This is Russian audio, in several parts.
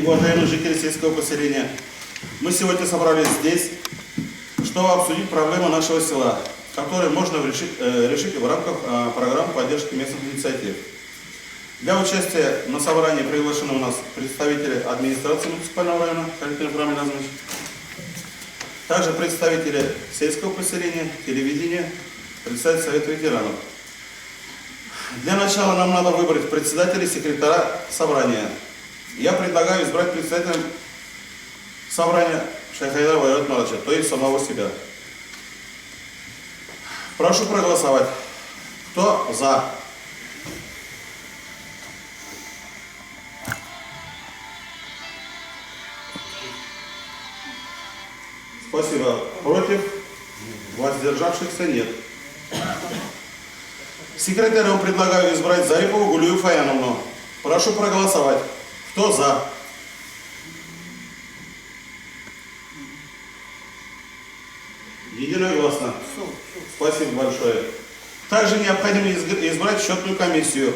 Уважаемые жители сельского поселения, мы сегодня собрались здесь, чтобы обсудить проблемы нашего села, которые можно решить в рамках программы поддержки местных инициатив. Для участия на собрании приглашены у нас представители администрации муниципального района, также представители сельского поселения, телевидения, представители Совета ветеранов. Для начала нам надо выбрать председателя и секретаря собрания. Я предлагаю избрать председателем собрания Шайхайдара Вайрат Марача, то есть самого себя. Прошу проголосовать. Кто за? Спасибо. Против? Воздержавшихся нет. Секретарем предлагаю избрать Зарипову Гулию Фаяновну. Прошу проголосовать. Кто за? Единогласно. Спасибо большое. Также необходимо избрать счетную комиссию.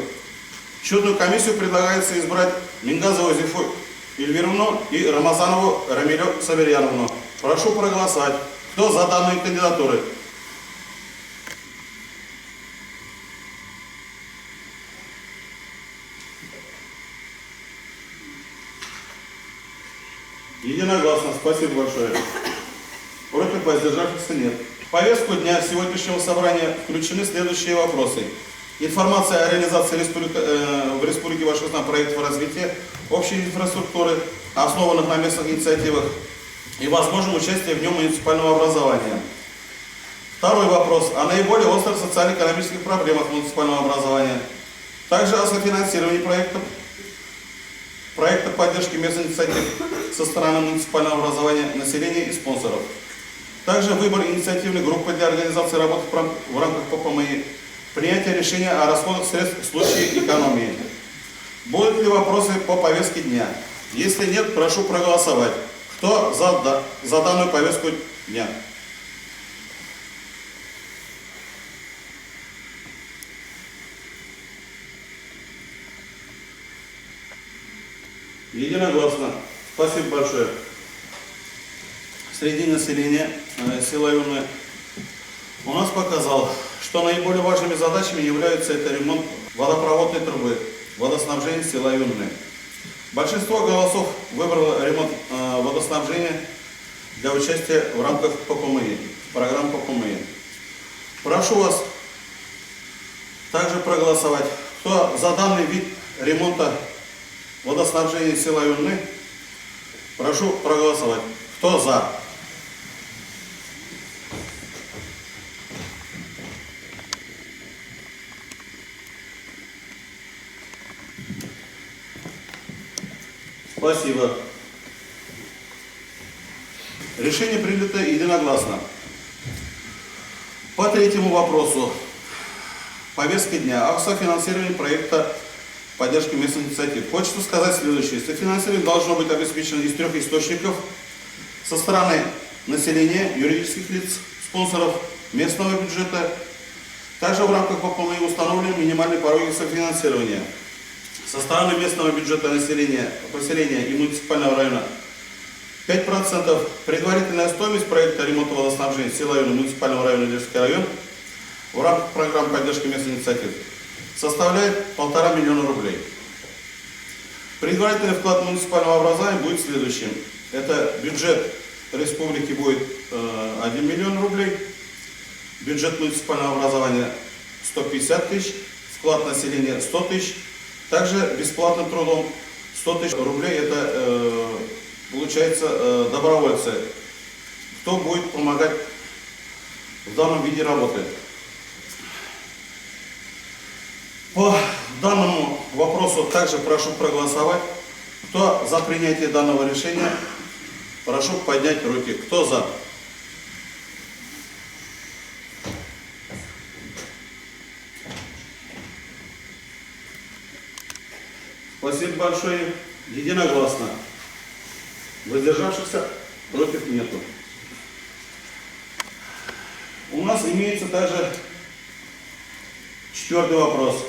Счетную комиссию предлагается избрать Мингазову Зифу Эльвировну и Рамазанову Рамилю Саверьяновну. Прошу проголосовать. Кто за данные кандидатуры? Единогласно. Спасибо большое. Против, воздержавшихся нет. В повестку дня сегодняшнего собрания включены следующие вопросы. Информация о реализации в Республике Башкортостан проектов развития общей инфраструктуры, основанных на местных инициативах, и возможном участии в нем муниципального образования. Второй вопрос о наиболее острых социально-экономических проблемах муниципального образования. Также о софинансировании проекта поддержки местных инициатив со стороны муниципального образования, населения и спонсоров. Также выбор инициативной группы для организации работы в рамках ППМИ, принятие решения о расходах средств в случае экономии. Будут ли вопросы по повестке дня? Если нет, прошу проголосовать. Кто за данную повестку дня? Единогласно. Спасибо большое. Среди населения села Юнны у нас показал, что наиболее важными задачами являются это ремонт водопроводной трубы, водоснабжения села Юнны. Большинство голосов выбрало ремонт водоснабжения для участия в рамках ППМИ, программы ППМИ. Прошу вас также проголосовать. Кто за данный вид ремонта водоснабжения села Юнны, прошу проголосовать. Кто за? Спасибо. Решение принято единогласно. По третьему вопросу повестки дня о софинансировании проекта поддержки местных инициатив. Хочется сказать следующее. Софинансирование должно быть обеспечено из 3 источников: со стороны населения, юридических лиц, спонсоров местного бюджета. Также в рамках ППМИ установлены минимальные пороги софинансирования. Со стороны местного бюджета поселения и муниципального района 5%. Предварительная стоимость проекта ремонта водоснабжения села Юнны муниципального района Ижевский район в рамках программы поддержки местных инициатив составляет 1,5 миллиона рублей. Предварительный вклад муниципального образования будет следующим. Это бюджет республики будет 1 миллион рублей, бюджет муниципального образования 150 тысяч, вклад населения 100 тысяч. Также бесплатным трудом 100 тысяч рублей, это получается добровольцы, кто будет помогать в данном виде работы. По данному вопросу также прошу проголосовать. Кто за принятие данного решения, прошу поднять руки. Кто за? Спасибо большое. Единогласно. Воздержавшихся против нету. У нас имеется также 4-й вопрос.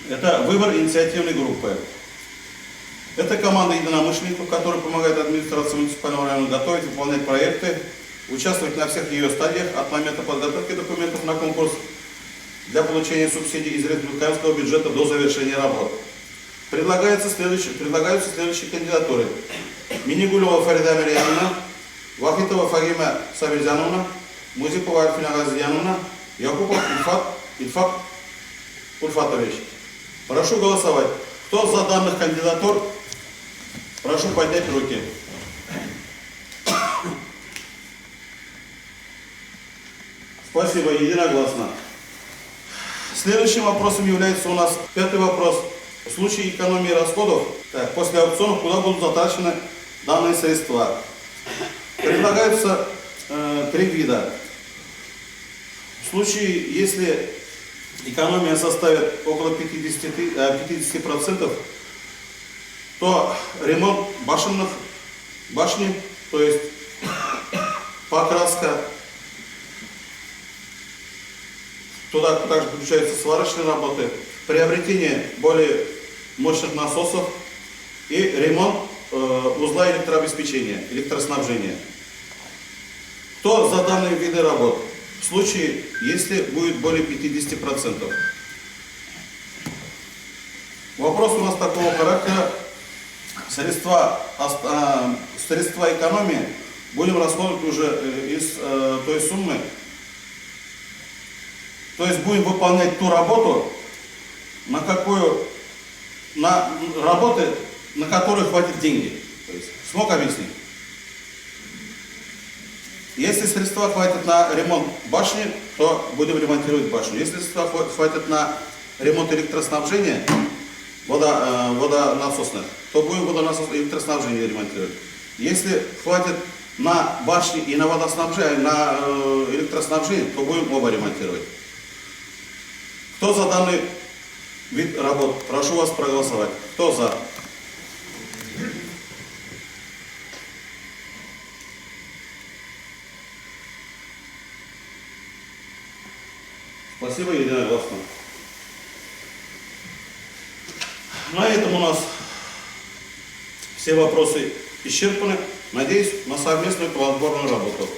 Это выбор инициативной группы. Это команда единомышленников, которые помогают администрации муниципального района готовить, выполнять проекты, участвовать на всех ее стадиях от момента подготовки документов на конкурс для получения субсидий из республиканского бюджета до завершения работ. Предлагаются следующие кандидатуры. Минигулева Фарида Мирьяновна, Вахитова Фагима Сабирзяновна, Музипова Альфина Газияновна, Якупов Ильфат Ульфатович. Прошу голосовать. Кто за данных кандидатур? Прошу поднять руки. Спасибо, единогласно. Следующим вопросом является у нас 5-й вопрос. В случае экономии расходов, после аукционов, куда будут затрачены данные средства? Предлагаются 3 вида. В случае, если экономия составит около 50%, то ремонт башни, то есть покраска, туда также включаются сварочные работы, приобретение более мощных насосов и ремонт узла электрообеспечения, электроснабжения. Кто за данные виды работ? В случае, если будет более 50%. Вопрос у нас такого характера. Средства экономии будем расходовать уже из той суммы. То есть будем выполнять ту работу, на работы, на которые хватит деньги. То есть, смог объяснить? Если средства хватит на ремонт башни, то будем ремонтировать башню. Если средства хватит на ремонт электроснабжения, водонасосных, то будем водонасосное электроснабжение ремонтировать. Если хватит на башни и на водоснабжение, на электроснабжение, то будем оба ремонтировать. Кто за данный вид работ? Прошу вас проголосовать. Кто за? Спасибо, единогласно. На этом у нас все вопросы исчерпаны. Надеюсь на совместную плодотворную работу.